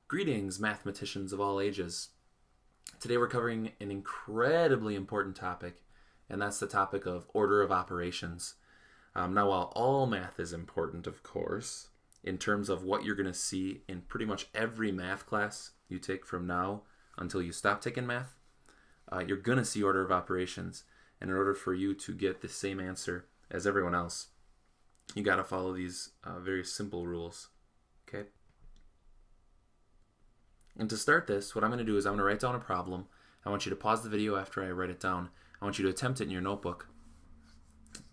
Greetings, mathematicians of all ages. Today we're covering an incredibly important topic, and that's the topic of order of operations. Now, while all math is important, of course, in terms of what you're going to see in pretty much every math class you take from now until you stop taking math, you're going to see order of operations. And in order for you to get the same answer as everyone else, you got to follow these very simple rules. Okay? And to start this, what I'm going to do is I'm going to write down a problem. I want you to pause the video after I write it down. I want you to attempt it in your notebook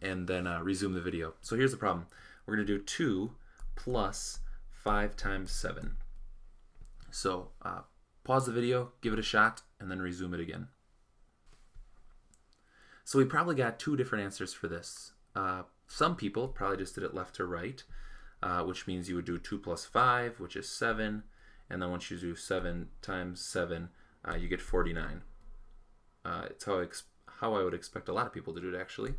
and then resume the video. So here's the problem. We're going to do 2 plus 5 times 7. So pause the video, give it a shot, and then resume it again. So we probably got two different answers for this. Some people probably just did it left to right, which means you would do 2 plus 5, which is 7. And then once you do 7 times 7, you get 49. It's how I would expect a lot of people to do it, actually.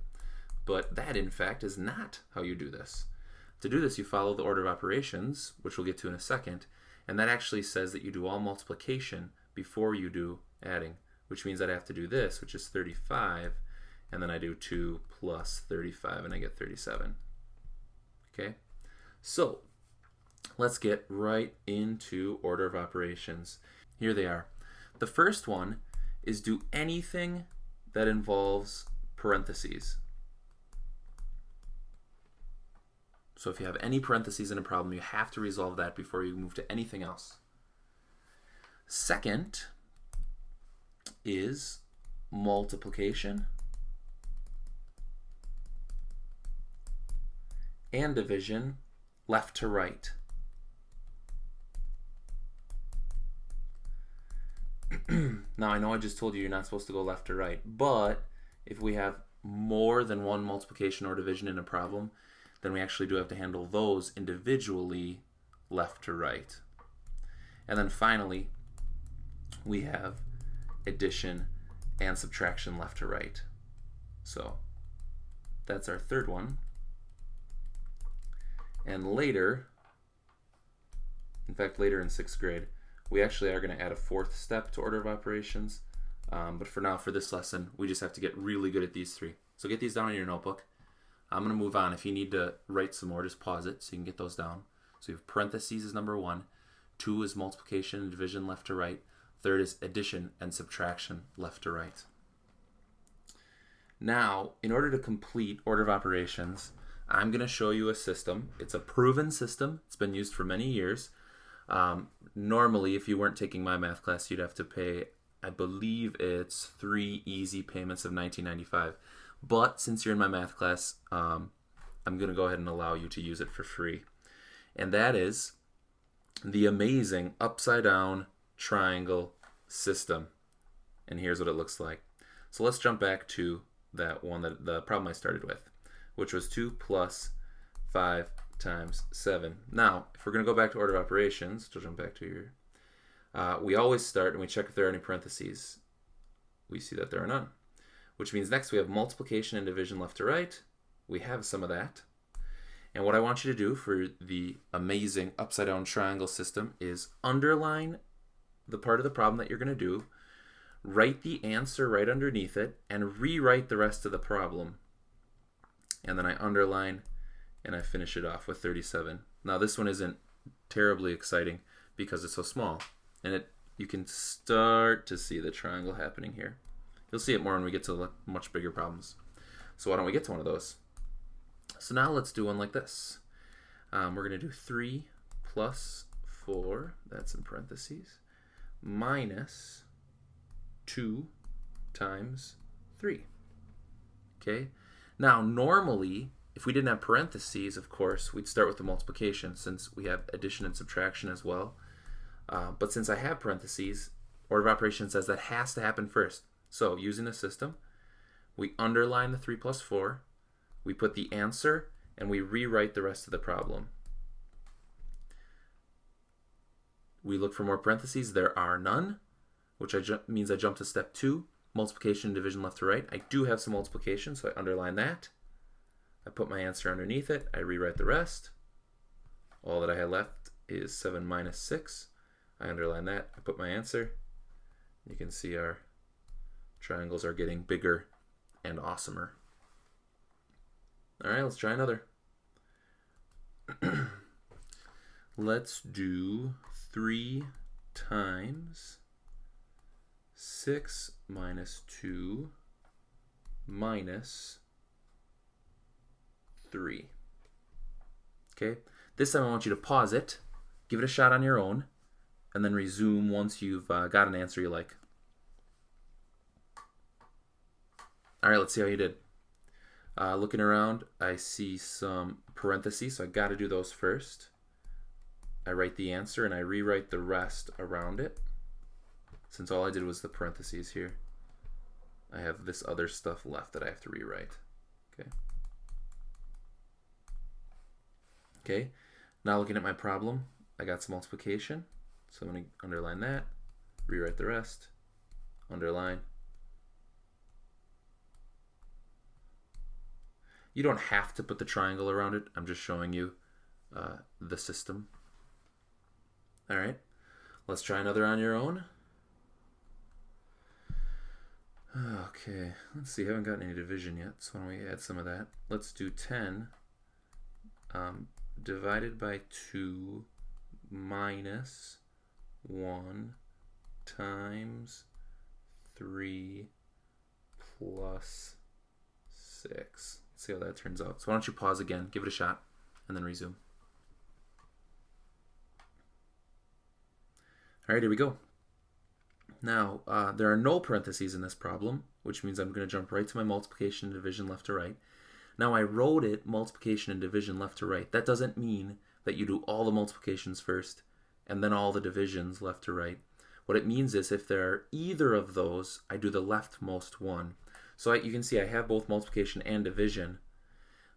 But that, in fact, is not how you do this. To do this, you follow the order of operations, which we'll get to in a second. And that actually says that you do all multiplication before you do adding, which means I'd have to do this, which is 35. And then I do 2 plus 35, and I get 37. Okay? So let's get right into order of operations. Here they are. The first one is do anything that involves parentheses. So if you have any parentheses in a problem, you have to resolve that before you move to anything else. Second is multiplication and division left to right. Now, I know I just told you you're not supposed to go left to right, but if we have more than one multiplication or division in a problem, then we actually do have to handle those individually left to right. And then finally, we have addition and subtraction left to right. So that's our third one. And later, in fact, later in 6th grade, we actually are going to add a fourth step to order of operations. But for now, for this lesson, we just have to get really good at these three. So get these down in your notebook. I'm going to move on. If you need to write some more, just pause it so you can get those down. So you have parentheses is number 1. 2 is multiplication and division left to right. Third is addition and subtraction left to right. Now, in order to complete order of operations, I'm going to show you a system. It's a proven system. It's been used for many years. Normally, if you weren't taking my math class, you'd have to pay, I believe it's 3 easy payments of $19.95. But since you're in my math class, I'm going to go ahead and allow you to use it for free. And that is the amazing upside down triangle system. And here's what it looks like. So let's jump back to that one, the problem I started with, which was 2 plus 5 times 7. Now, if we're going to go back to order of operations, to jump back to here, we always start and we check if there are any parentheses. We see that there are none, which means next we have multiplication and division left to right. We have some of that. And what I want you to do for the amazing upside down triangle system is underline the part of the problem that you're going to do, write the answer right underneath it, and rewrite the rest of the problem. And then I underline and I finish it off with 37. Now this one isn't terribly exciting because it's so small, and you can start to see the triangle happening here. You'll see it more when we get to much bigger problems. So why don't we get to one of those? So now let's do one like this. We're going to do 3 plus 4, that's in parentheses, minus 2 times 3. Okay? Now, normally, if we didn't have parentheses, of course, we'd start with the multiplication since we have addition and subtraction as well. But since I have parentheses, order of operations says that has to happen first. So, using the system, we underline the 3 plus 4, we put the answer, and we rewrite the rest of the problem. We look for more parentheses. There are none, which means I jump to step 2, multiplication and division left to right. I do have some multiplication, so I underline that. I put my answer underneath it. I rewrite the rest. All that I had left is 7 minus 6, I underline that. I put my answer. You can see our triangles are getting bigger and awesomer. All right, let's try another. Let's do 3 times 6 minus 2 minus 3. Okay, this time I want you to pause it, give it a shot on your own, and then resume once you've got an answer you like. All right, let's see how you did. Looking around, I see some parentheses, so I got to do those first. I write the answer and I rewrite the rest around it. Since all I did was the parentheses here, I have this other stuff left that I have to rewrite. Okay. Okay, now looking at my problem, I got some multiplication, so I'm going to underline that, rewrite the rest, underline. You don't have to put the triangle around it. I'm just showing you the system. All right, let's try another on your own. Okay, let's see. I haven't gotten any division yet, so why don't we add some of that? Let's do 10 divided by 2 minus 1 times 3 plus 6. Let's see how that turns out. So why don't you pause again, give it a shot, and then resume. All right, here we go. Now, there are no parentheses in this problem, which means I'm going to jump right to my multiplication and division left to right. Now, I wrote it multiplication and division left to right. That doesn't mean that you do all the multiplications first and then all the divisions left to right. What it means is if there are either of those, I do the leftmost one. So you can see I have both multiplication and division,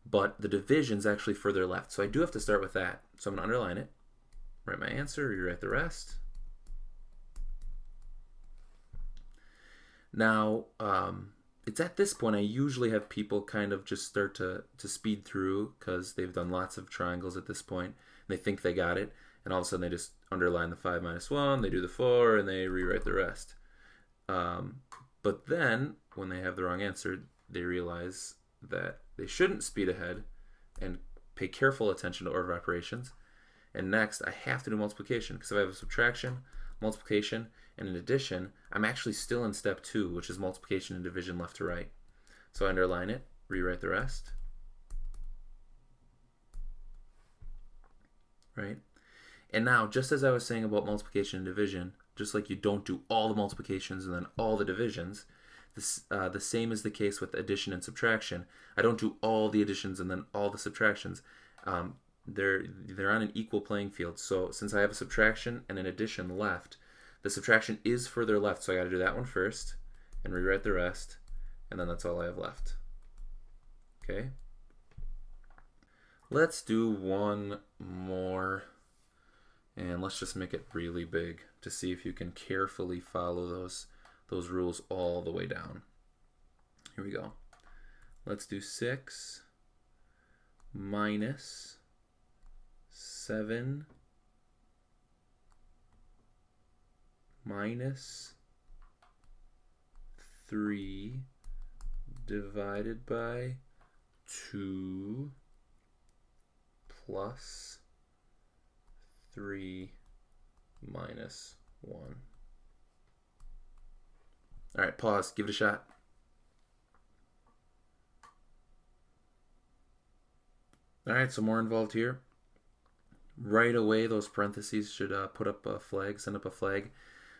but the division's actually further left. So I do have to start with that. So I'm going to underline it, write my answer, rewrite the rest. Now, it's at this point I usually have people kind of just start to speed through because they've done lots of triangles at this point, and they think they got it, and all of a sudden they just underline the 5 minus 1, they do the 4, and they rewrite the rest. But then, when they have the wrong answer, they realize that they shouldn't speed ahead and pay careful attention to order of operations. And next, I have to do multiplication, because if I have a subtraction, multiplication, and an addition, I'm actually still in step 2, which is multiplication and division left to right. So I underline it, rewrite the rest. Right? And now, just as I was saying about multiplication and division, just like you don't do all the multiplications and then all the divisions, the same is the case with addition and subtraction. I don't do all the additions and then all the subtractions. They're on an equal playing field. So since I have a subtraction and an addition left, the subtraction is further left, so I got to do that one first and rewrite the rest, and then that's all I have left. Okay? Let's do one more, and let's just make it really big to see if you can carefully follow those rules all the way down. Here we go. Let's do 6 minus 7 minus 3 divided by 2 plus 3 minus 1. All right, pause, give it a shot. All right, so more involved here. Right away, those parentheses should put up a flag, send up a flag.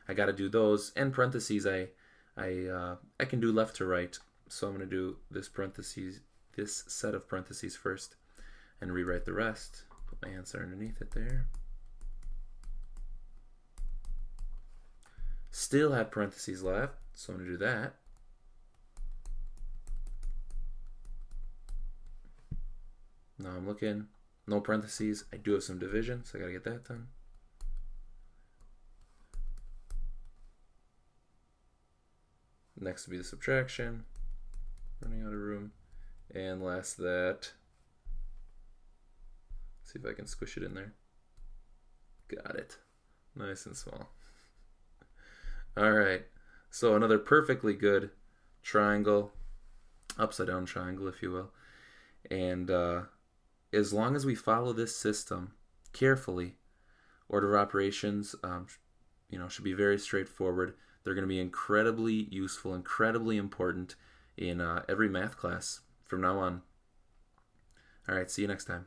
I got to do those. And parentheses, I can do left to right. So I'm going to do this set of parentheses first, and rewrite the rest. Put my answer underneath it there. Still have parentheses left, so I'm going to do that. Now I'm looking, no parentheses. I do have some division, so I got to get that done. Next will be the subtraction, running out of room. And last that, see if I can squish it in there. Got it. Nice and small. All right. So another perfectly good triangle, upside down triangle, if you will. And as long as we follow this system carefully, order of operations, should be very straightforward. They're going to be incredibly useful, incredibly important in every math class from now on. All right, see you next time.